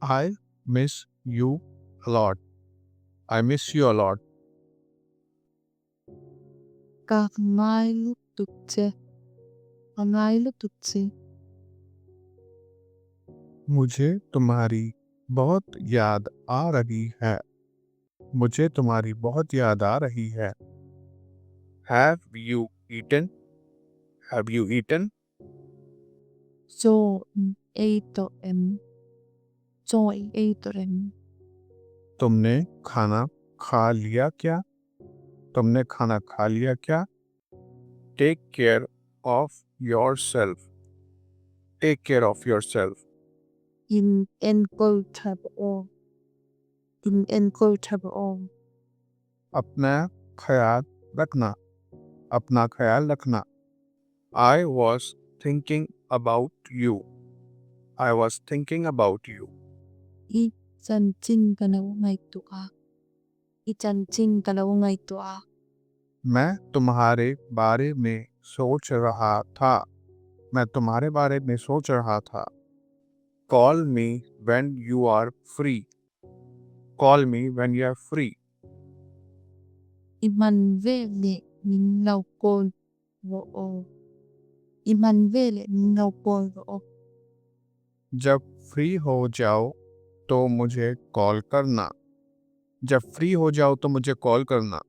I miss you a lot. I miss you a lot. Kakngailuk tukche. Kangailuk tukche. मुझे तुम्हारी बहुत याद आ रही है. मुझे तुम्हारी बहुत याद आ रही है. Have you eaten? Have you eaten? So eito em. Joy eito em. तुमने खाना खा लिया क्या? तुमने खाना खा लिया क्या? Take care of yourself. Take care of yourself. In enko tab o. In enko tab o. अपना ख्याल रखना. अपना ख्याल रखना. I was thinking about you. I was thinking about you. I chan chin kanaw ngay tua. I chan chin kanaw ngay tua. मैं तुम्हारे बारे में सोच रहा था. मैं तुम्हारे बारे में सोच रहा था. Call me when you are free. Call me when you are free. Iman vele ninaw kol o. Iman vele ninaw kol o. जब फ्री हो जाओ तो मुझे कॉल करना. जब फ्री हो जाओ तो मुझे कॉल करना.